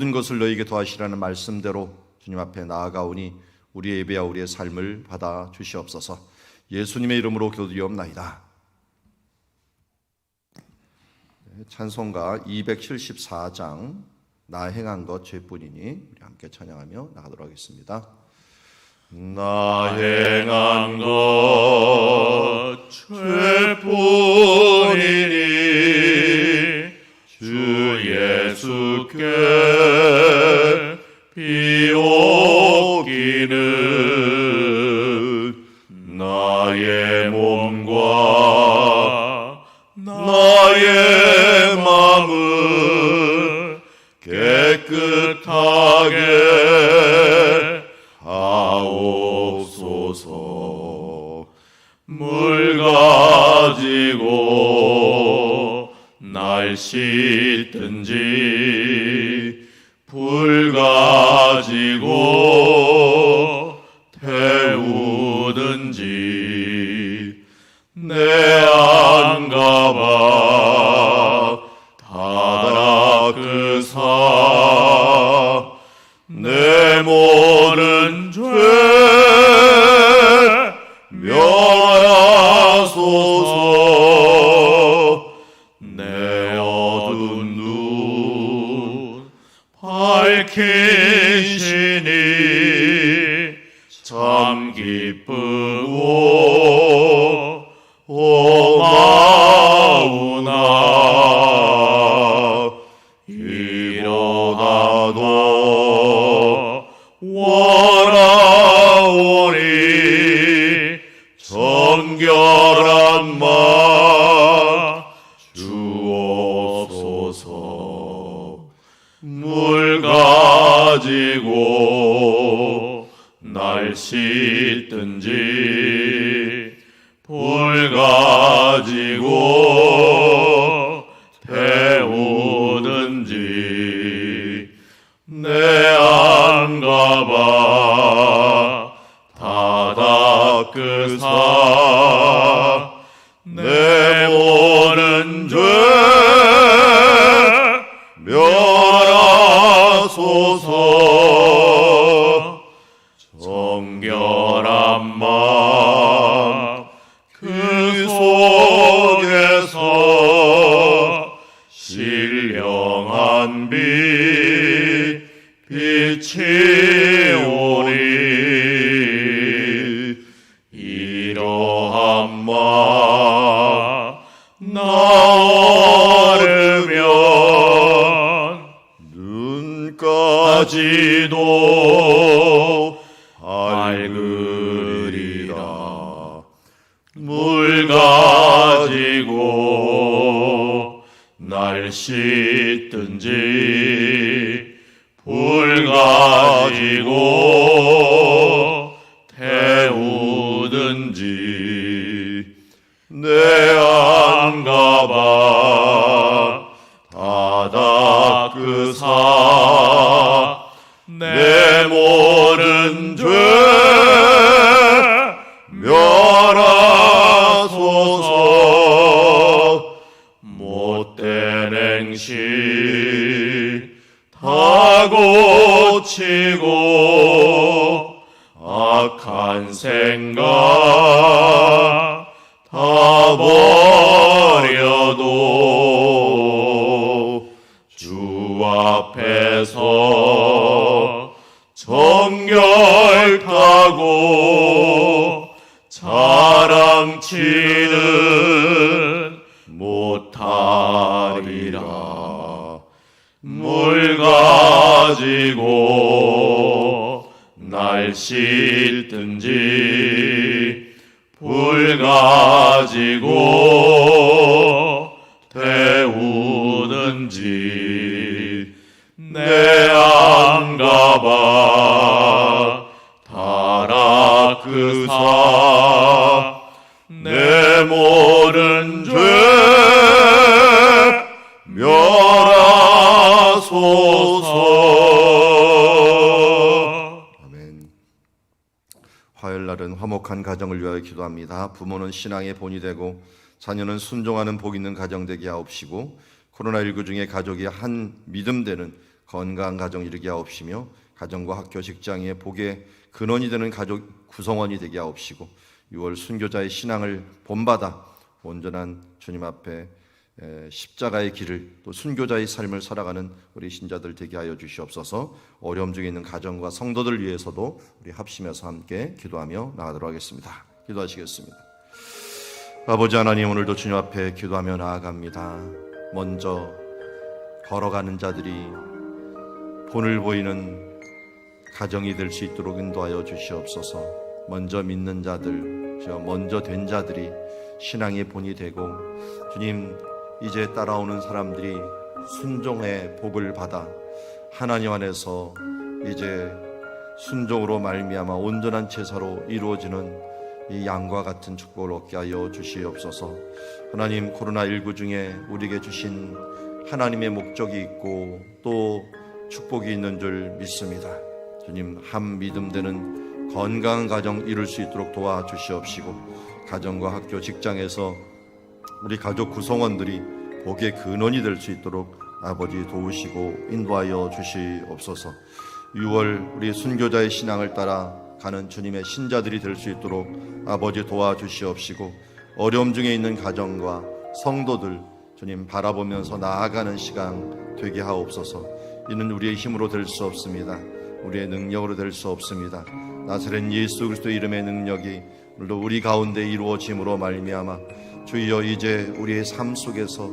모든 것을 너에게 더하시라는 말씀대로 주님 앞에 나아가오니 우리의 예배와 우리의 삶을 받아 주시옵소서. 예수님의 이름으로 기도드리옵나이다. 찬송가 274장 나 행한 것 죄뿐이니 우리 함께 찬양하며 나가도록 하겠습니다. 나 행한 것 죄뿐이니 주 예수께 비옵기는 나의 몸과 나의 마음을 깨끗하게 하옵소서. 물 가지고 날 씻든지 불 가지고 태우든지 내 안가봐 닫아 그 사 내 모든 죄 멸하소서. 내 어두운 눈 밝히시니 참 기쁘고 오마우나 이러다도 원하오니 정결한 마 주옵소서. 물 가지고 날 씻든지 불 가지고 태우든지 내 안가봐 닫아 그 사 내 모든 죄 멸하소서. 정결한 맘 그 속에서 신령한 빛 빛이 오니 이러한 마 나오려면 눈까지도 밝으리라. 물 가지고 날 씻든지 불 가지고 태우든지 내 안가봐 닫아 그 사 내 모든 죄 멸하소서. 못된 행실 다 고치고 악한 생각 다 버려도 주 앞에서 정결하고 자랑치는 못하리라. 물 가지고 날 씻든지 불 가지고 태우든지 내 안가봐 닫아 그 사 내 모든 죄 멸하소서. 아멘. 화요일날은 화목한 가정을 위하여 기도합니다. 부모는 신앙의 본이 되고 자녀는 순종하는 복 있는 가정 되게 하옵시고 코로나19 중에 가족이 한 믿음 되는 건강한 가정 이루게 하옵시며 가정과 학교 직장의 복의 근원이 되는 가족 구성원이 되게 하옵시고 6월 순교자의 신앙을 본받아 온전한 주님 앞에 십자가의 길을 또 순교자의 삶을 살아가는 우리 신자들 되게 하여 주시옵소서. 어려움 중에 있는 가정과 성도들 위해서도 우리 합심해서 함께 기도하며 나가도록 하겠습니다. 기도하시겠습니다. 아버지 하나님, 오늘도 주님 앞에 기도하며 나아갑니다. 먼저 걸어가는 자들이 본을 보이는 가정이 될 수 있도록 인도하여 주시옵소서. 먼저 믿는 자들, 먼저 된 자들이 신앙의 본이 되고 주님 이제 따라오는 사람들이 순종의 복을 받아 하나님 안에서 이제 순종으로 말미암아 온전한 제사로 이루어지는 이 양과 같은 축복을 얻게 하여 주시옵소서. 하나님, 코로나19 중에 우리에게 주신 하나님의 목적이 있고 또 축복이 있는 줄 믿습니다. 주님, 한 믿음 되는 건강한 가정 이룰 수 있도록 도와주시옵시고 가정과 학교 직장에서 우리 가족 구성원들이 복의 근원이 될 수 있도록 아버지 도우시고 인도하여 주시옵소서. 6월 우리 순교자의 신앙을 따라 가는 주님의 신자들이 될 수 있도록 아버지 도와주시옵시고 어려움 중에 있는 가정과 성도들 주님 바라보면서 나아가는 시간 되게 하옵소서. 이는 우리의 힘으로 될 수 없습니다. 우리의 능력으로 될 수 없습니다. 나사렛 예수 그리스도의 이름의 능력이 오늘도 우리 가운데 이루어짐으로 말미암아 주여 이제 우리의 삶 속에서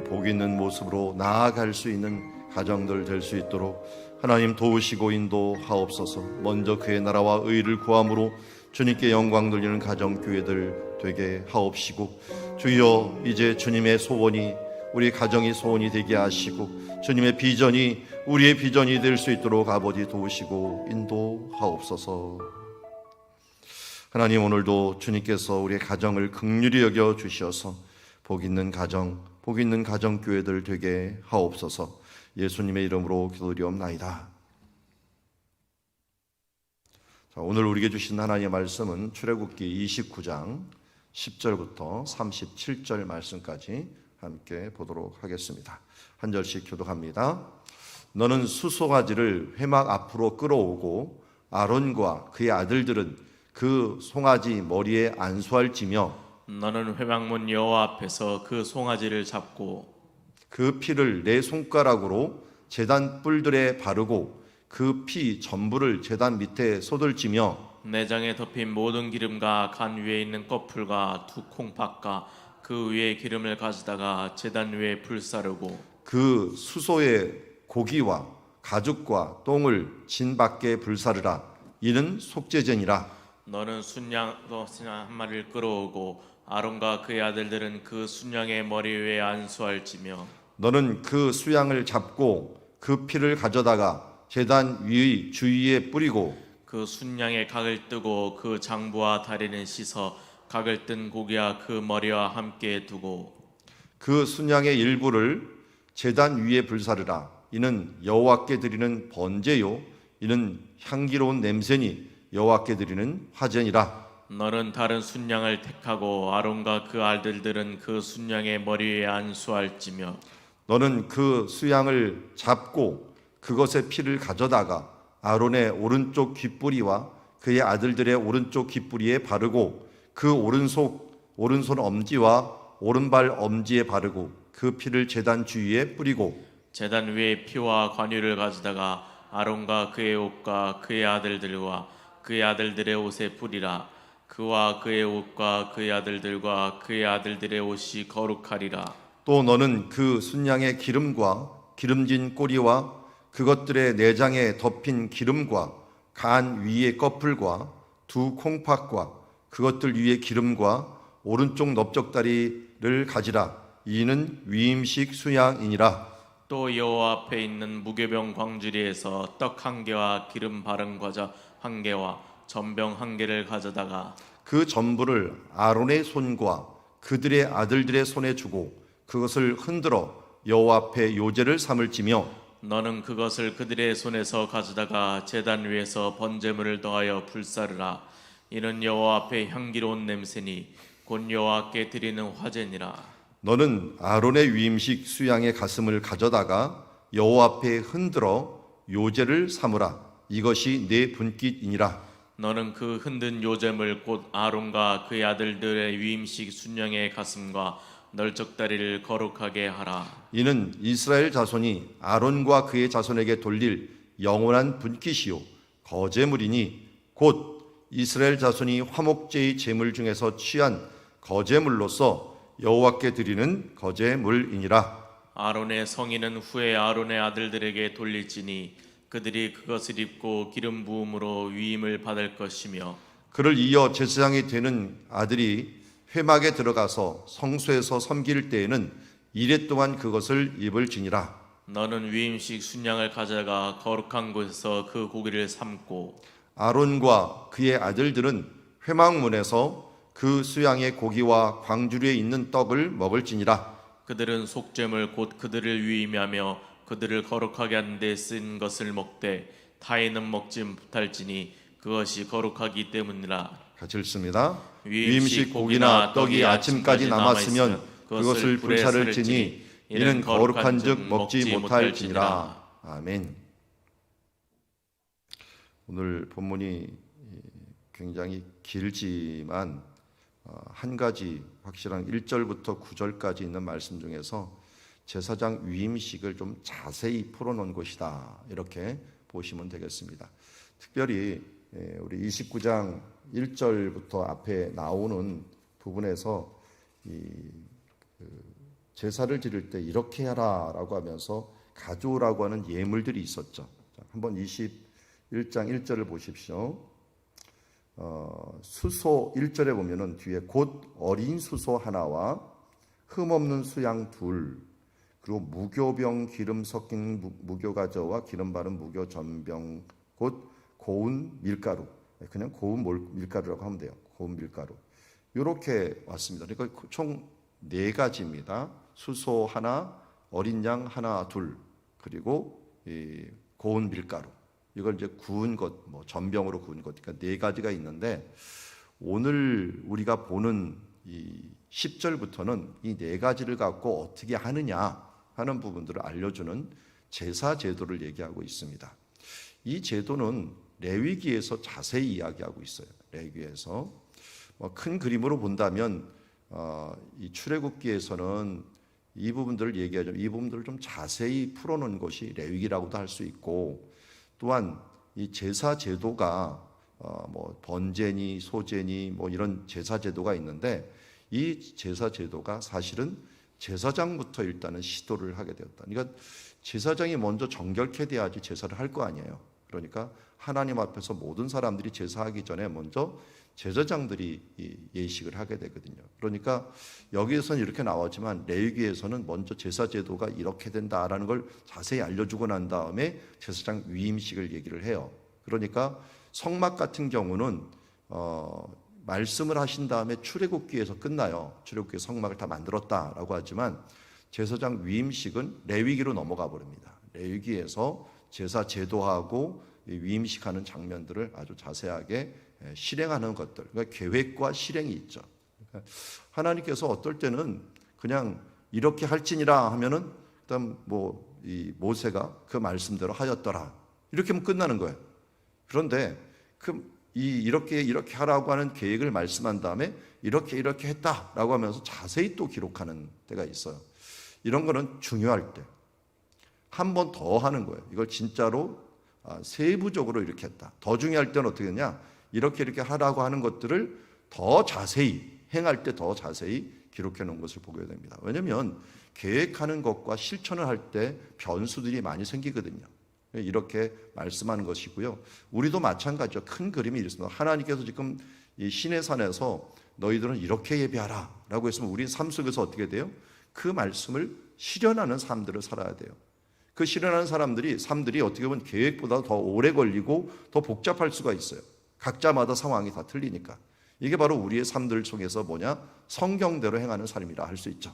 복 있는 모습으로 나아갈 수 있는 가정들 될 수 있도록 하나님 도우시고 인도하옵소서. 먼저 그의 나라와 의를 구함으로 주님께 영광 돌리는 가정교회들 되게 하옵시고 주여 이제 주님의 소원이 우리 가정이 소원이 되게 하시고 주님의 비전이 우리의 비전이 될 수 있도록 아버지 도우시고 인도하옵소서. 하나님, 오늘도 주님께서 우리의 가정을 긍휼히 여겨 주셔서 복 있는 가정, 복 있는 가정교회들 되게 하옵소서. 예수님의 이름으로 기도드리옵나이다. 자, 오늘 우리에게 주신 하나님의 말씀은 출애굽기 29장 10절부터 37절 말씀까지 함께 보도록 하겠습니다. 한 절씩 교독합니다. 너는 수송아지를 회막 앞으로 끌어오고 아론과 그의 아들들은 그 송아지 머리에 안수할지며 너는 회막문 여호와 앞에서 그 송아지를 잡고 그 피를 내 손가락으로 제단 뿔들에 바르고 그 피 전부를 제단 밑에 쏟을지며 내장에 덮인 모든 기름과 간 위에 있는 꺼풀과 두 콩팥과 그 위에 기름을 가져다가 제단 위에 불사르고 그 수소의 고기와 가죽과 똥을 진 밖에 불사르라. 이는 속죄제니라. 너는 순양 한 마리를 끌어오고 아론과 그의 아들들은 그 순양의 머리 위에 안수할지며 너는 그 수양을 잡고 그 피를 가져다가 제단 위 주위에 뿌리고 그 순양의 각을 뜨고 그 장부와 다리는 씻어 각을 뜬 고기와 그 머리와 함께 두고 그 순양의 일부를 제단 위에 불사르라. 이는 여호와께 드리는 번제요 이는 향기로운 냄새니 여호와께 드리는 화제니라. 너는 다른 순양을 택하고 아론과 그 아들들은 그 순양의 머리 위에 안수할지며 너는 그 수양을 잡고 그것의 피를 가져다가 아론의 오른쪽 귓뿌리와 그의 아들들의 오른쪽 귓뿌리에 바르고 그 오른손 엄지와 오른발 엄지에 바르고 그 피를 제단 주위에 뿌리고 제단 위에 피와 관유를 가져다가 아론과 그의 옷과 그의 아들들과 그의 아들들의 옷에 뿌리라. 그와 그의 옷과 그의 아들들과 그의 아들들의 옷이 거룩하리라. 또 너는 그 순양의 기름과 기름진 꼬리와 그것들의 내장에 덮인 기름과 간 위의 꺼풀과 두 콩팥과 그것들 위의 기름과 오른쪽 넓적다리를 가지라. 이는 위임식 수양이니라. 또 여호와 앞에 있는 무교병 광주리에서 떡 한 개와 기름 바른 과자 한 개와 전병 한 개를 가져다가 그 전부를 아론의 손과 그들의 아들들의 손에 주고 그것을 흔들어 여호와 앞에 요제를 삼을지며 너는 그것을 그들의 손에서 가져다가 제단 위에서 번제물을 더하여 불사르라. 이는 여호와 앞에 향기로운 냄새니 곧 여호와께 드리는 화제니라. 너는 아론의 위임식 수양의 가슴을 가져다가 여호와 앞에 흔들어 요제를 삼으라. 이것이 내 분깃이니라. 너는 그 흔든 요zem을 곧 아론과 그의 아들들의 위임식 순양의 가슴과 널쩍다리를 거룩하게 하라. 이는 이스라엘 자손이 아론과 그의 자손에게 돌릴 영원한 분깃이요 거제물이니 곧 이스라엘 자손이 화목제의 제물 중에서 취한 거제물로서 여호와께 드리는 거제물이니라. 아론의 성인은 후에 아론의 아들들에게 돌릴지니 그들이 그것을 입고 기름 부음으로 위임을 받을 것이며 그를 이어 제사장이 되는 아들이 회막에 들어가서 성소에서 섬길 때에는 이레 동안 그것을 입을지니라. 너는 위임식 순양을 가져가 거룩한 곳에서 그 고기를 삶고 아론과 그의 아들들은 회막문에서 그 수양의 고기와 광주리에 있는 떡을 먹을지니라. 그들은 속죄물 곧 그들을 위임하며 그들을 거룩하게 하는 데 쓴 것을 먹되 타인은 먹지 못할지니 그것이 거룩하기 때문이라. 같이 읽습니다. 위임식 고기나 떡이 아침까지 남았으면 그것을 불에 살을지니 이는 거룩한즉 먹지 못할지니라. 아멘. 오늘 본문이 굉장히 길지만 한 가지 확실한 1절부터 9절까지 있는 말씀 중에서 제사장 위임식을 좀 자세히 풀어놓은 것이다, 이렇게 보시면 되겠습니다. 특별히 우리 29장 1절부터 앞에 나오는 부분에서 제사를 지를 때 이렇게 하라라고 하면서 가져오라고 하는 예물들이 있었죠. 한번 21장 1절을 보십시오. 수소 1절에 보면은 뒤에 곧 어린 수소 하나와 흠없는 수양 둘, 그리고 무교병 기름 섞인 무교가저와 기름 바른 무교 전병 곧 고운 밀가루, 그냥 고운 밀가루라고 하면 돼요. 고운 밀가루. 이렇게 왔습니다. 그러니까 총 4가지입니다. 수소 하나, 어린 양 하나, 둘, 그리고 이 고운 밀가루. 이걸 이제 구운 것, 뭐 전병으로 구운 것, 그러니까 4가지가 있는데 오늘 우리가 보는 이 10절부터는 이 4가지를 갖고 어떻게 하느냐 하는 부분들을 알려주는 제사 제도를 얘기하고 있습니다. 이 제도는 레위기에서 자세히 이야기하고 있어요. 레위기에서 큰 그림으로 본다면 이 출애굽기에서는 이 부분들을 얘기하죠. 이 부분들을 좀 자세히 풀어놓은 것이 레위기라고도 할 수 있고, 또한 이 제사 제도가 뭐 번제니 소제니 뭐 이런 제사 제도가 있는데 이 제사 제도가 사실은 제사장부터 일단은 시도를 하게 되었다. 그러니까 제사장이 먼저 정결케 돼야지 제사를 할 거 아니에요. 그러니까 하나님 앞에서 모든 사람들이 제사하기 전에 먼저 제사장들이 예식을 하게 되거든요. 그러니까 여기에서는 이렇게 나왔지만 레위기에서는 먼저 제사 제도가 이렇게 된다라는 걸 자세히 알려주고 난 다음에 제사장 위임식을 얘기를 해요. 그러니까 성막 같은 경우는 말씀을 하신 다음에 출애굽기에서 끝나요. 출애굽기에 성막을 다 만들었다라고 하지만 제사장 위임식은 레위기로 넘어가 버립니다. 레위기에서 제사 제도하고 위임식하는 장면들을 아주 자세하게 실행하는 것들, 그러니까 계획과 실행이 있죠. 그러니까 하나님께서 어떨 때는 그냥 이렇게 할지니라 하면은 그다음 이 모세가 그 말씀대로 하였더라 이렇게 하면 끝나는 거예요. 그런데 이렇게 하라고 하는 계획을 말씀한 다음에 이렇게 했다라고 하면서 자세히 또 기록하는 때가 있어요. 이런 거는 중요할 때 한 번 더 하는 거예요. 이걸 진짜로 세부적으로 이렇게 했다. 더 중요할 때는 어떻게 했냐? 이렇게 하라고 하는 것들을 더 자세히 행할 때 더 자세히 기록해 놓은 것을 보게 됩니다. 왜냐하면 계획하는 것과 실천을 할 때 변수들이 많이 생기거든요. 이렇게 말씀하는 것이고요. 우리도 마찬가지죠. 큰 그림이 이렇습니다. 하나님께서 지금 이 시내산에서 너희들은 이렇게 예배하라 라고 했으면 우리 삶 속에서 어떻게 돼요? 그 말씀을 실현하는 삶들을 살아야 돼요. 그 실현하는 삶들이 어떻게 보면 계획보다 더 오래 걸리고 더 복잡할 수가 있어요. 각자마다 상황이 다 틀리니까. 이게 바로 우리의 삶들 속에서 성경대로 행하는 삶이라 할 수 있죠.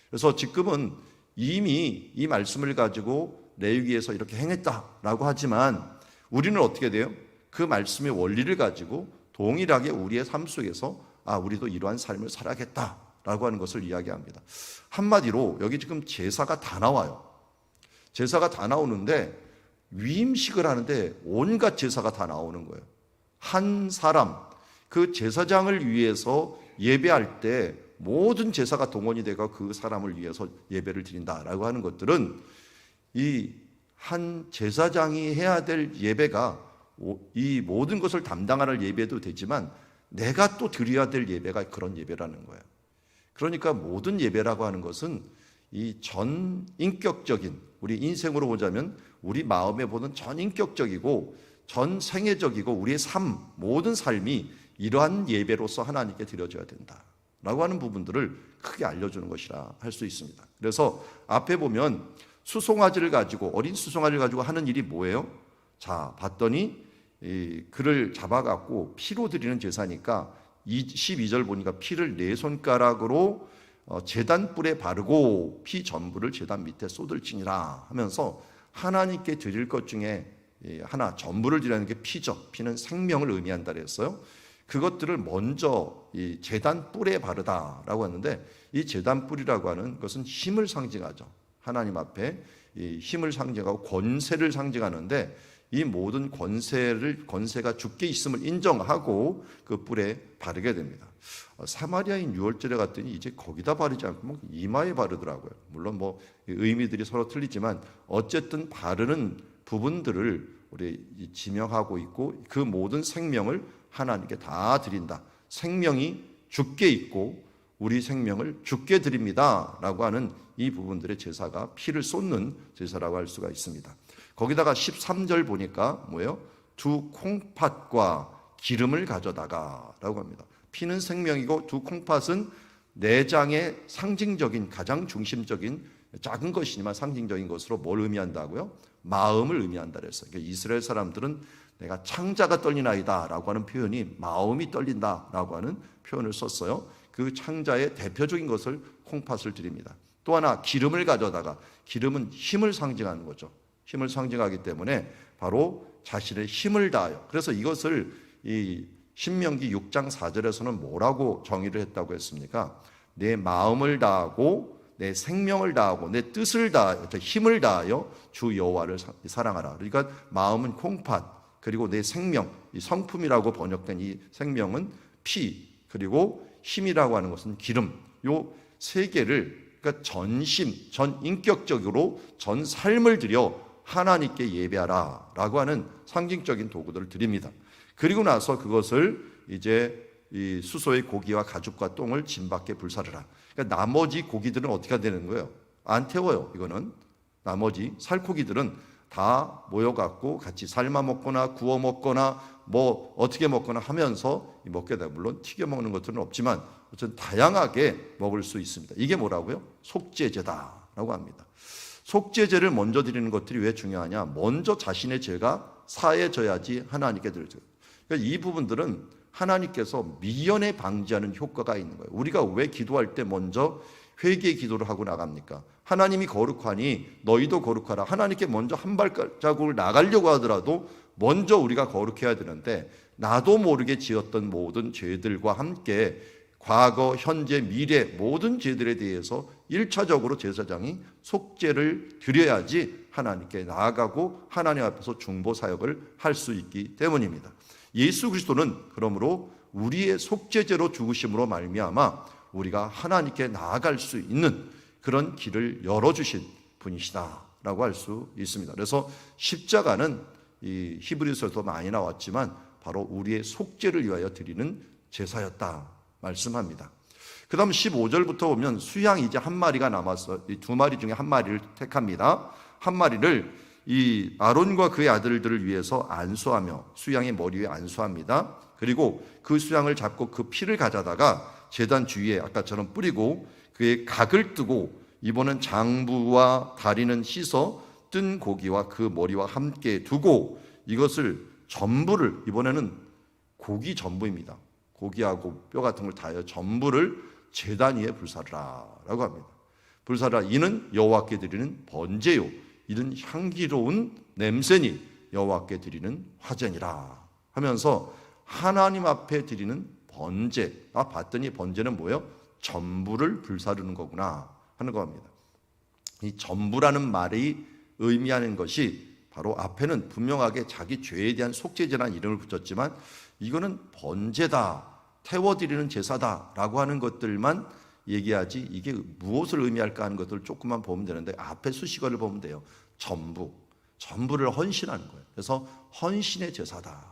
그래서 지금은 이미 이 말씀을 가지고 레위기에서 이렇게 행했다라고 하지만 우리는 어떻게 돼요? 그 말씀의 원리를 가지고 동일하게 우리의 삶 속에서 우리도 이러한 삶을 살아야겠다라고 하는 것을 이야기합니다. 한마디로 여기 지금 제사가 다 나와요. 제사가 다 나오는데 위임식을 하는데 온갖 제사가 다 나오는 거예요. 한 사람, 그 제사장을 위해서 예배할 때 모든 제사가 동원이 되고 그 사람을 위해서 예배를 드린다라고 하는 것들은 이 한 제사장이 해야 될 예배가 이 모든 것을 담당할 예배도 되지만 내가 또 드려야 될 예배가 그런 예배라는 거예요. 그러니까 모든 예배라고 하는 것은 이 전인격적인, 우리 인생으로 보자면 우리 마음에 보는 전인격적이고 전생애적이고 우리의 삶, 모든 삶이 이러한 예배로서 하나님께 드려져야 된다라고 하는 부분들을 크게 알려주는 것이라 할 수 있습니다. 그래서 앞에 보면 수송아지를 가지고, 어린 수송아지를 가지고 하는 일이 뭐예요? 자, 봤더니 그를 잡아갖고 피로 드리는 제사니까 12절 보니까 피를 4손가락으로 제단 뿔에 바르고 피 전부를 제단 밑에 쏟을지니라 하면서 하나님께 드릴 것 중에 하나, 전부를 드리는 게 피죠. 피는 생명을 의미한다 그랬어요. 그것들을 먼저 이 제단 뿔에 바르다라고 하는데, 이 제단 뿔이라고 하는 것은 힘을 상징하죠. 하나님 앞에 이 힘을 상징하고 권세를 상징하는데, 이 모든 권세가 주께 있음을 인정하고 그 뿔에 바르게 됩니다. 사마리아인 유월절에 갔더니 이제 거기다 바르지 않고 이마에 바르더라고요. 물론 뭐 의미들이 서로 틀리지만 어쨌든 바르는 부분들을 우리 지명하고 있고, 그 모든 생명을 하나님께 다 드린다. 생명이 주께 있고 우리 생명을 주께 드립니다 라고 하는 이 부분들의 제사가 피를 쏟는 제사라고 할 수가 있습니다. 거기다가 13절 보니까 뭐예요? 2 콩팥과 기름을 가져다가 라고 합니다. 피는 생명이고 2 콩팥은 내장의 상징적인, 가장 중심적인 작은 것이지만 상징적인 것으로 뭘 의미한다고요? 마음을 의미한다 그랬어요. 그러니까 이스라엘 사람들은 내가 창자가 떨리나이다 라고 하는 표현이 마음이 떨린다 라고 하는 표현을 썼어요. 그 창자의 대표적인 것을 콩팥을 드립니다. 또 하나, 기름을 가져다가, 기름은 힘을 상징하는 거죠. 힘을 상징하기 때문에 바로 자신의 힘을 다하여, 그래서 이것을 이 신명기 6장 4절에서는 뭐라고 정의를 했다고 했습니까? 내 마음을 다하고 내 생명을 다하고 내 뜻을 다하여, 힘을 다하여 주 여호와를 사랑하라. 그러니까 마음은 콩팥, 그리고 내 생명, 이 성품이라고 번역된 이 생명은 피, 그리고 힘이라고 하는 것은 기름. 요 세 개를, 그러니까 전심, 전인격적으로 전 삶을 들여 하나님께 예배하라 라고 하는 상징적인 도구들을 드립니다. 그리고 나서 그것을 이제 이 수소의 고기와 가죽과 똥을 진 밖에 불사르라. 그러니까 나머지 고기들은 어떻게 되는 거예요? 안 태워요. 이거는 나머지 살코기들은 다 모여갖고 같이 삶아 먹거나 구워 먹거나 뭐 어떻게 먹거나 하면서 먹게 돼요. 물론 튀겨 먹는 것들은 없지만 어쨌든 다양하게 먹을 수 있습니다. 이게 뭐라고요? 속죄제다라고 합니다. 속죄제를 먼저 드리는 것들이 왜 중요하냐? 먼저 자신의 죄가 사해져야지 하나님께 드려요. 그러니까 이 부분들은 하나님께서 미연에 방지하는 효과가 있는 거예요. 우리가 왜 기도할 때 먼저 회개의 기도를 하고 나갑니까? 하나님이 거룩하니 너희도 거룩하라. 하나님께 먼저 한 발자국을 나가려고 하더라도 먼저 우리가 거룩해야 되는데, 나도 모르게 지었던 모든 죄들과 함께 과거, 현재, 미래 모든 죄들에 대해서 1차적으로 제사장이 속죄를 드려야지 하나님께 나아가고 하나님 앞에서 중보 사역을 할 수 있기 때문입니다. 예수 그리스도는 그러므로 우리의 속죄제로 죽으심으로 말미암아 우리가 하나님께 나아갈 수 있는 그런 길을 열어주신 분이시다라고 할 수 있습니다. 그래서 십자가는 이 히브리서에도 많이 나왔지만 바로 우리의 속죄를 위하여 드리는 제사였다 말씀합니다. 그 다음 15절부터 보면 수양이 이제 한 마리가 남았어. 이 2마리 중에 한 마리를 택합니다. 한 마리를 이 아론과 그의 아들들을 위해서 안수하며 수양의 머리 위에 안수합니다. 그리고 그 수양을 잡고 그 피를 가져다가 제단 주위에 아까처럼 뿌리고 그의 각을 뜨고, 이번엔 장부와 다리는 씻어 뜬 고기와 그 머리와 함께 두고 이것을 전부를, 이번에는 고기 전부입니다. 고기하고 뼈 같은 걸 다하여 전부를 제단 위에 불사르라 라고 합니다. 불사르라, 이는 여호와께 드리는 번제요, 이는 향기로운 냄새니 여호와께 드리는 화제니라 하면서 하나님 앞에 드리는 번제, 봤더니 번제는 뭐예요? 전부를 불사르는 거구나 하는 겁니다. 이 전부라는 말이 의미하는 것이 바로 앞에는 분명하게 자기 죄에 대한 속죄제라는 이름을 붙였지만 이거는 번제다, 태워드리는 제사다라고 하는 것들만 얘기하지 이게 무엇을 의미할까 하는 것들을 조금만 보면 되는데 앞에 수식어를 보면 돼요. 전부를 헌신하는 거예요. 그래서 헌신의 제사다.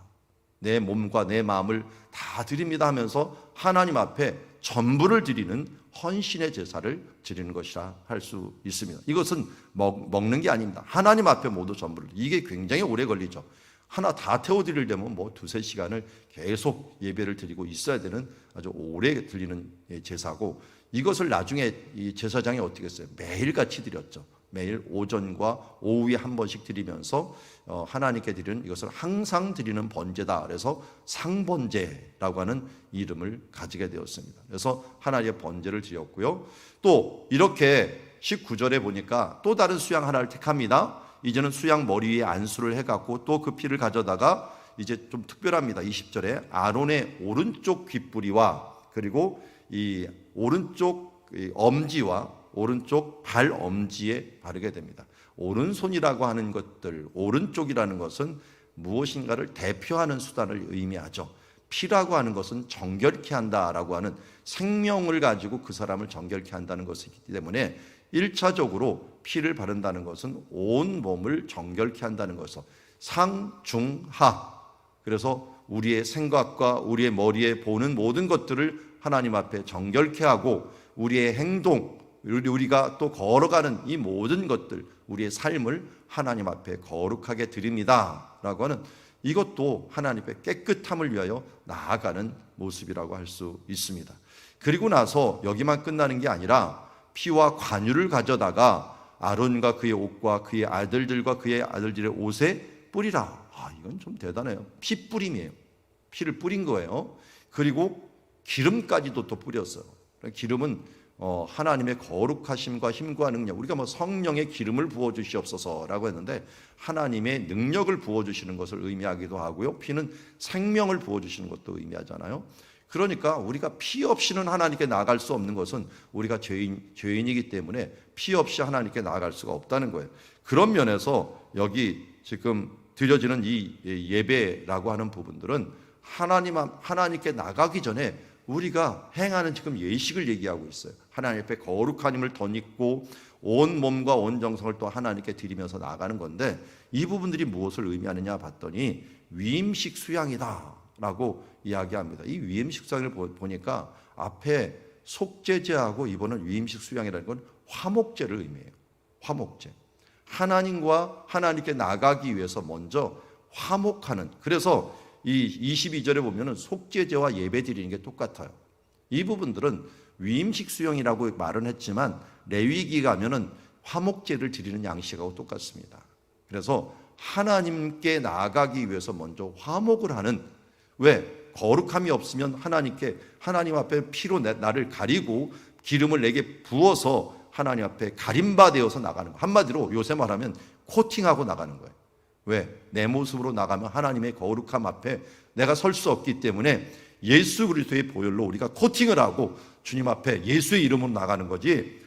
내 몸과 내 마음을 다 드립니다 하면서 하나님 앞에 전부를 드리는 헌신의 제사를 드리는 것이라 할 수 있습니다. 이것은 먹는 게 아닙니다. 하나님 앞에 모두 전부를. 이게 굉장히 오래 걸리죠. 하나 다 태워드리려면 뭐 2-3시간을 계속 예배를 드리고 있어야 되는 아주 오래 드리는 제사고, 이것을 나중에 이 제사장이 어떻게 했어요? 매일같이 드렸죠. 매일 오전과 오후에 한 번씩 드리면서 하나님께 드리는 이것을 항상 드리는 번제다. 그래서 상번제라고 하는 이름을 가지게 되었습니다. 그래서 하나님의 번제를 드렸고요. 또 이렇게 19절에 보니까 또 다른 수양 하나를 택합니다. 이제는 수양 머리 위에 안수를 해갖고 또 그 피를 가져다가 이제 좀 특별합니다. 20절에 아론의 오른쪽 귓부리와 그리고 이 오른쪽 엄지와 오른쪽 발 엄지에 바르게 됩니다. 오른손이라고 하는 것들, 오른쪽이라는 것은 무엇인가를 대표하는 수단을 의미하죠. 피라고 하는 것은 정결케 한다라고 하는 생명을 가지고 그 사람을 정결케 한다는 것이기 때문에 1차적으로 피를 바른다는 것은 온 몸을 정결케 한다는 것이죠. 상중하. 그래서 우리의 생각과 우리의 머리에 보는 모든 것들을 하나님 앞에 정결케 하고 우리의 행동, 우리가 또 걸어가는 이 모든 것들, 우리의 삶을 하나님 앞에 거룩하게 드립니다 라고 하는, 이것도 하나님 앞에 깨끗함을 위하여 나아가는 모습이라고 할 수 있습니다. 그리고 나서 여기만 끝나는 게 아니라 피와 관유를 가져다가 아론과 그의 옷과 그의 아들들과 그의 아들들의 옷에 뿌리라. 이건 좀 대단해요. 피 뿌림이에요. 피를 뿌린 거예요. 그리고 기름까지도 또 뿌렸어요. 기름은 하나님의 거룩하심과 힘과 능력, 우리가 뭐 성령의 기름을 부어주시옵소서라고 했는데 하나님의 능력을 부어주시는 것을 의미하기도 하고요. 피는 생명을 부어주시는 것도 의미하잖아요. 그러니까 우리가 피 없이는 하나님께 나아갈 수 없는 것은 우리가 죄인이기 때문에 피 없이 하나님께 나아갈 수가 없다는 거예요. 그런 면에서 여기 지금 드려지는 이 예배라고 하는 부분들은 하나님께 나가기 전에 우리가 행하는 지금 예식을 얘기하고 있어요. 하나님 앞에 거룩한 힘을 덧입고 온 몸과 온 정성을 또 하나님께 드리면서 나가는 건데, 이 부분들이 무엇을 의미하느냐 봤더니 위임식 수양이다라고 이야기합니다. 이 위임식 수양을 보니까 앞에 속죄제하고 이번은 위임식 수양이라는 건 화목제를 의미해요. 화목제. 하나님과 하나님께 나가기 위해서 먼저 화목하는, 그래서 이 22절에 보면은 속죄제와 예배 드리는 게 똑같아요. 이 부분들은 위임식 수양이라고 말은 했지만 레위기 가면은 화목제를 드리는 양식하고 똑같습니다. 그래서 하나님께 나아가기 위해서 먼저 화목을 하는, 왜? 거룩함이 없으면 하나님 앞에 피로 나를 가리고 기름을 내게 부어서 하나님 앞에 가림바 되어서 나가는 거예요. 한마디로 요새 말하면 코팅하고 나가는 거예요. 왜? 내 모습으로 나가면 하나님의 거룩함 앞에 내가 설 수 없기 때문에 예수 그리스도의 보혈로 우리가 코팅을 하고 주님 앞에 예수의 이름으로 나가는 거지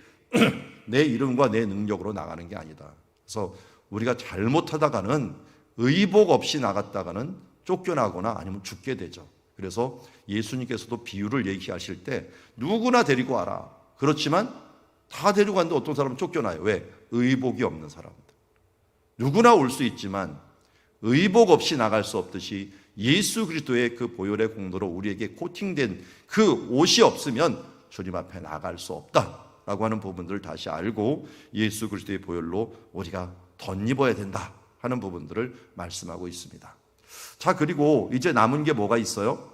내 이름과 내 능력으로 나가는 게 아니다. 그래서 우리가 잘못하다가는 의복 없이 나갔다가는 쫓겨나거나 아니면 죽게 되죠. 그래서 예수님께서도 비유를 얘기하실 때 누구나 데리고 와라. 그렇지만 다 데리고 왔는데 어떤 사람은 쫓겨나요. 왜? 의복이 없는 사람들. 누구나 올 수 있지만 의복 없이 나갈 수 없듯이 예수 그리스도의 그 보혈의 공로로 우리에게 코팅된 그 옷이 없으면 주님 앞에 나갈 수 없다라고 하는 부분들을 다시 알고 예수 그리스도의 보혈로 우리가 덧입어야 된다 하는 부분들을 말씀하고 있습니다. 자, 그리고 이제 남은 게 뭐가 있어요?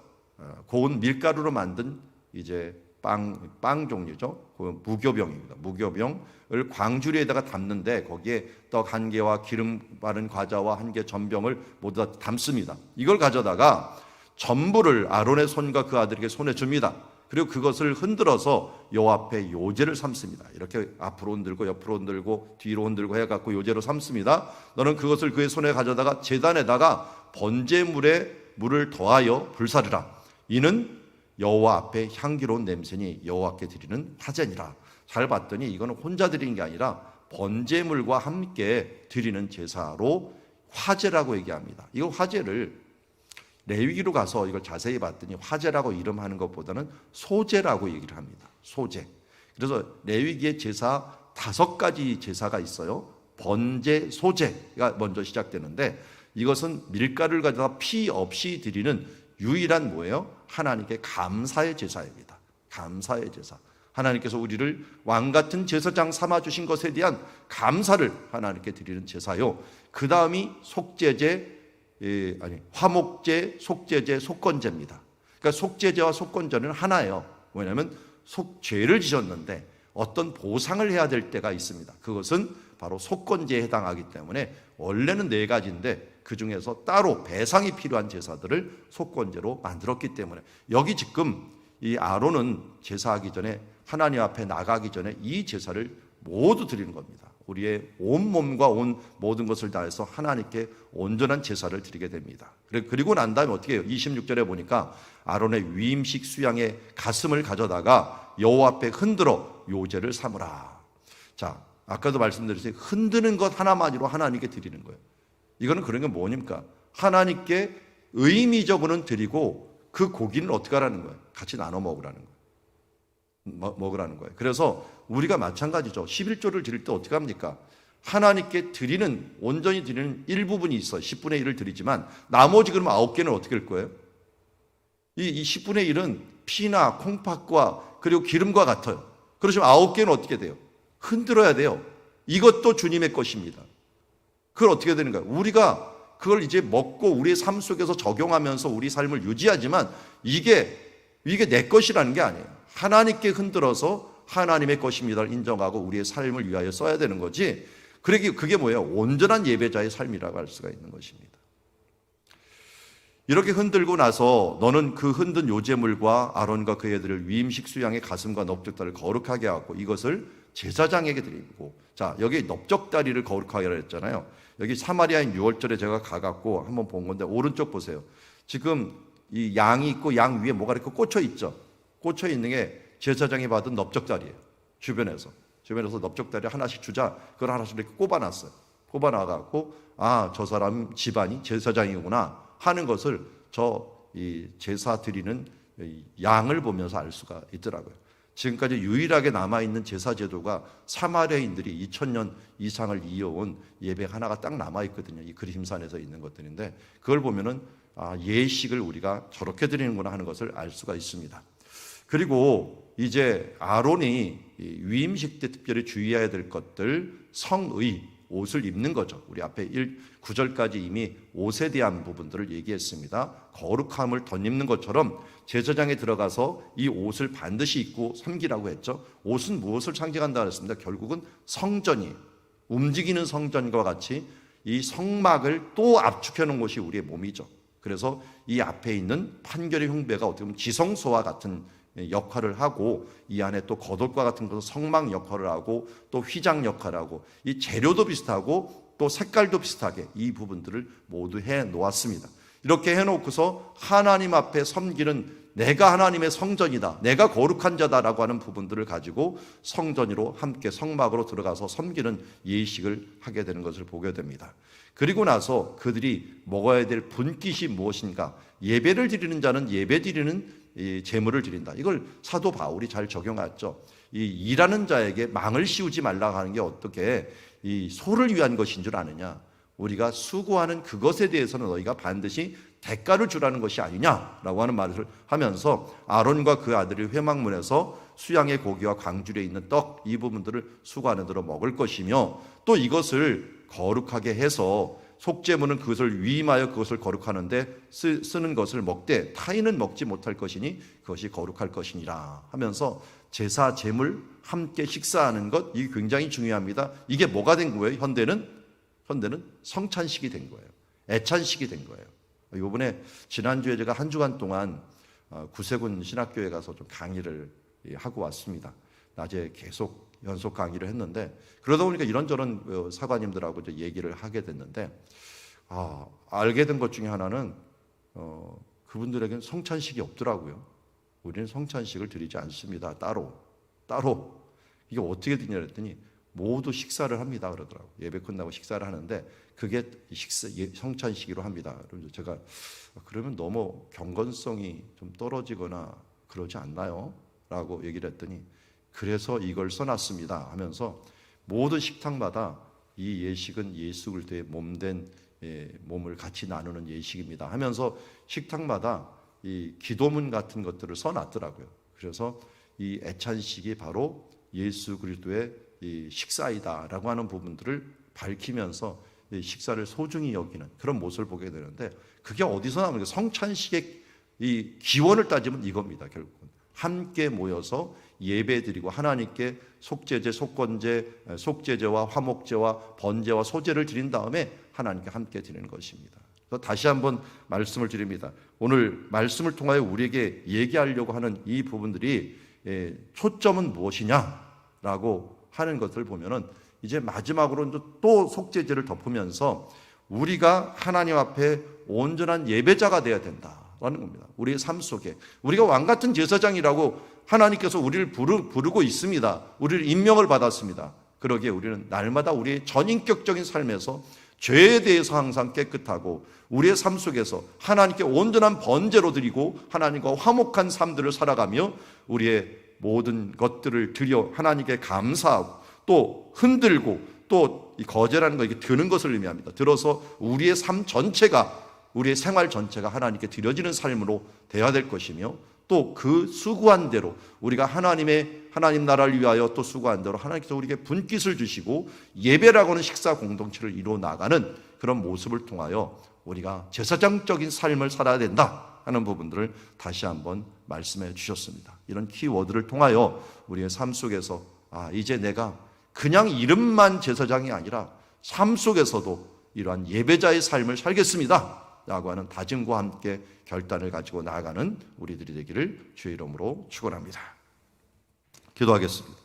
고운 밀가루로 만든 이제 빵 종류죠. 그 무교병입니다. 무교병을 광주리에다가 담는데 거기에 떡 1개와 기름 바른 과자와 1개 전병을 모두 다 담습니다. 이걸 가져다가 전부를 아론의 손과 그 아들에게 손에 줍니다. 그리고 그것을 흔들어서 여호와 앞에 요제를 삼습니다. 이렇게 앞으로 흔들고 옆으로 흔들고 뒤로 흔들고 해갖고 요제로 삼습니다. 너는 그것을 그의 손에 가져다가 제단에다가 번제물에 물을 더하여 불사르라. 이는 여호와 앞에 향기로운 냄새니 여호와께 드리는 화제니라. 잘 봤더니 이거는 혼자 드리는 게 아니라 번제물과 함께 드리는 제사로 화제라고 얘기합니다. 이거 화제를 레위기로 가서 이걸 자세히 봤더니 화제라고 이름하는 것보다는 소제라고 얘기를 합니다. 소제. 그래서 레위기의 제사 5가지 제사가 있어요. 번제, 소제가 먼저 시작되는데 이것은 밀가루를 가져다 피 없이 드리는 유일한 뭐예요? 하나님께 감사의 제사입니다. 감사의 제사. 하나님께서 우리를 왕 같은 제사장 삼아 주신 것에 대한 감사를 하나님께 드리는 제사요. 그 다음이 속제제, 화목제, 속제제, 속건제입니다. 그러니까 속제제와 속건제는 하나예요. 왜냐하면 죄를 지셨는데 어떤 보상을 해야 될 때가 있습니다. 그것은 바로 속건제에 해당하기 때문에 원래는 4가지인데 그 중에서 따로 배상이 필요한 제사들을 속건제로 만들었기 때문에 여기 지금 이 아론은 제사하기 전에 하나님 앞에 나가기 전에 이 제사를 모두 드리는 겁니다. 우리의 온 몸과 온 모든 것을 다해서 하나님께 온전한 제사를 드리게 됩니다. 그리고 난 다음에 어떻게 해요? 26절에 보니까 아론의 위임식 수양의 가슴을 가져다가 여호와 앞에 흔들어 요제를 삼으라. 자, 아까도 말씀드렸듯이 흔드는 것 하나만으로 하나님께 드리는 거예요. 이거는 그런 게 뭐입니까? 하나님께 의미적으로는 드리고 그 고기는 어떻게 하라는 거예요? 같이 나눠 먹으라는 거예요. 먹으라는 거예요. 그래서 우리가 마찬가지죠. 11조를 드릴 때 어떻게 합니까? 하나님께 드리는, 온전히 드리는 일부분이 있어요. 10분의 1을 드리지만 나머지 그럼 9개는 어떻게 할 거예요? 이 10분의 1은 피나 콩팥과 그리고 기름과 같아요. 그러시면 9개는 어떻게 돼요? 흔들어야 돼요. 이것도 주님의 것입니다. 그걸 어떻게 되는가요? 우리가 그걸 이제 먹고 우리의 삶 속에서 적용하면서 우리 삶을 유지하지만 이게 내 것이라는 게 아니에요. 하나님께 흔들어서 하나님의 것입니다를 인정하고 우리의 삶을 위하여 써야 되는 거지. 그게 뭐예요? 온전한 예배자의 삶이라고 할 수가 있는 것입니다. 이렇게 흔들고 나서 너는 그 흔든 요제물과 아론과 그의 애들을 위임식 수양의 가슴과 넓적다리를 거룩하게 하고 이것을 제사장에게 드리고, 자, 여기 넓적다리를 거룩하게 하라 했잖아요. 여기 사마리아인 6월절에 제가 가갖고 한번 본 건데 오른쪽 보세요. 지금 이 양이 있고 양 위에 뭐가 이렇게 꽂혀 있죠. 꽂혀 있는 게 제사장이 받은 넓적다리예요. 주변에서 넓적다리 하나씩 주자. 그걸 하나씩 이렇게 꼽아놨어요. 꼽아놔갖고 저 사람 집안이 제사장이구나 하는 것을 이 제사 드리는 양을 보면서 알 수가 있더라고요. 지금까지 유일하게 남아있는 제사 제도가 사마리아인들이 2000년 이상을 이어온 예배 하나가 딱 남아있거든요. 이 그림산에서 있는 것들인데 그걸 보면은 예식을 우리가 저렇게 드리는구나 하는 것을 알 수가 있습니다. 그리고 이제 아론이 위임식 때 특별히 주의해야 될 것들, 성의, 옷을 입는 거죠. 우리 앞에 9절까지 이미 옷에 대한 부분들을 얘기했습니다. 거룩함을 덧입는 것처럼 제사장에 들어가서 이 옷을 반드시 입고 섬기라고 했죠. 옷은 무엇을 상징한다 그랬습니다. 결국은 성전이, 움직이는 성전과 같이 이 성막을 또 압축해 놓은 것이 우리의 몸이죠. 그래서 이 앞에 있는 판결의 흉배가 어떻게 보면 지성소와 같은 역할을 하고 이 안에 또 겉옷과 같은 것은 성막 역할을 하고 또 휘장 역할을 하고 이 재료도 비슷하고 또 색깔도 비슷하게 이 부분들을 모두 해 놓았습니다. 이렇게 해 놓고서 하나님 앞에 섬기는 내가 하나님의 성전이다, 내가 거룩한 자다라고 하는 부분들을 가지고 성전으로 함께 성막으로 들어가서 섬기는 예식을 하게 되는 것을 보게 됩니다. 그리고 나서 그들이 먹어야 될 분깃이 무엇인가? 예배를 드리는 자는 예배 드리는 이 제물을 드린다. 이걸 사도 바울이 잘 적용했죠. 이 일하는 자에게 망을 씌우지 말라고 하는 게 어떻게 이 소를 위한 것인 줄 아느냐? 우리가 수고하는 그것에 대해서는 너희가 반드시 대가를 주라는 것이 아니냐라고 하는 말을 하면서 아론과 그 아들이 회막문에서 수양의 고기와 광주리에 있는 떡 이 부분들을 수고하는 대로 먹을 것이며 또 이것을 거룩하게 해서 속죄물은 그것을 위임하여 그것을 거룩하는데 쓰는 것을 먹되 타인은 먹지 못할 것이니 그것이 거룩할 것이니라 하면서 제사 제물 함께 식사하는 것 이게 굉장히 중요합니다. 이게 뭐가 된 거예요? 현대는 성찬식이 된 거예요. 애찬식이 된 거예요. 이번에 지난주에 제가 한 주간 동안 구세군 신학교에 가서 좀 강의를 하고 왔습니다. 낮에 계속 연속 강의를 했는데 그러다 보니까 이런저런 사관님들하고 이제 얘기를 하게 됐는데 알게 된 것 중에 하나는 그분들에게는 성찬식이 없더라고요. 우리는 성찬식을 드리지 않습니다. 따로 이게 어떻게 되냐 그랬더니 모두 식사를 합니다 그러더라고요. 예배 끝나고 식사를 하는데 그게 성찬식으로 합니다. 그래서 제가 그러면 너무 경건성이 좀 떨어지거나 그러지 않나요? 라고 얘기를 했더니 그래서 이걸 써놨습니다 하면서 모든 식탁마다 이 예식은 예수 그리스도의 몸된 몸을 같이 나누는 예식입니다 하면서 식탁마다 이 기도문 같은 것들을 써놨더라고요. 그래서 이 애찬식이 바로 예수 그리스도의 이 식사이다라고 하는 부분들을 밝히면서 이 식사를 소중히 여기는 그런 모습을 보게 되는데 그게 어디서 나오는 거예요? 성찬식의 이 기원을 따지면 이겁니다. 결국은 함께 모여서 예배드리고 하나님께 속죄제, 속죄제와 화목제와 번제와 소제를 드린 다음에 하나님께 함께 드리는 것입니다. 그래서 다시 한번 말씀을 드립니다. 오늘 말씀을 통하여 우리에게 얘기하려고 하는 이 부분들이 초점은 무엇이냐라고 하는 것을 보면은 이제 마지막으로 또 속죄제를 덮으면서 우리가 하나님 앞에 온전한 예배자가 되어야 된다라는 겁니다. 우리의 삶 속에 우리가 왕같은 제사장이라고 하나님께서 우리를 부르고 있습니다. 우리를 임명을 받았습니다. 그러기에 우리는 날마다 우리의 전인격적인 삶에서 죄에 대해서 항상 깨끗하고 우리의 삶 속에서 하나님께 온전한 번제로 드리고 하나님과 화목한 삶들을 살아가며 우리의 모든 것들을 드려 하나님께 감사하고 또 흔들고 또 이 거제라는 거 이게 드는 것을 의미합니다. 들어서 우리의 삶 전체가 우리의 생활 전체가 하나님께 드려지는 삶으로 되어야 될 것이며 또 그 수고한 대로 우리가 하나님 나라를 위하여 또 수고한 대로 하나님께서 우리에게 분깃을 주시고 예배라고 하는 식사 공동체를 이루어 나가는 그런 모습을 통하여 우리가 제사장적인 삶을 살아야 된다 하는 부분들을 다시 한번 말씀해 주셨습니다. 이런 키워드를 통하여 우리의 삶 속에서 이제 내가 그냥 이름만 제사장이 아니라 삶 속에서도 이러한 예배자의 삶을 살겠습니다 라고 하는 다짐과 함께 결단을 가지고 나아가는 우리들이 되기를 주의 이름으로 축원합니다. 기도하겠습니다.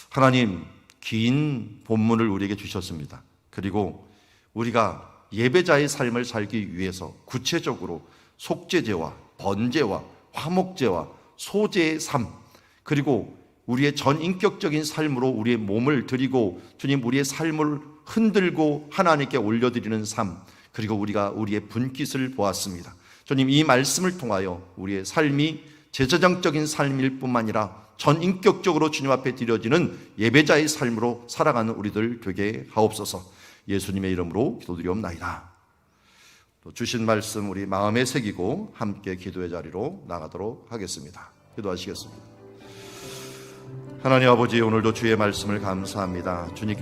하나님, 긴 본문을 우리에게 주셨습니다. 그리고 우리가 예배자의 삶을 살기 위해서 구체적으로 속죄제와 번제와 화목제와 소제의 삶, 그리고 우리의 전인격적인 삶으로 우리의 몸을 드리고 주님 우리의 삶을 흔들고 하나님께 올려드리는 삶, 그리고 우리가 우리의 분깃을 보았습니다. 주님, 이 말씀을 통하여 우리의 삶이 제사장적인 삶일 뿐만 아니라 전인격적으로 주님 앞에 드려지는 예배자의 삶으로 살아가는 우리들 되게 하옵소서. 예수님의 이름으로 기도드리옵나이다. 또 주신 말씀 우리 마음에 새기고 함께 기도의 자리로 나가도록 하겠습니다. 기도하시겠습니다. 하나님 아버지, 오늘도 주의 말씀을 감사합니다. 주님께서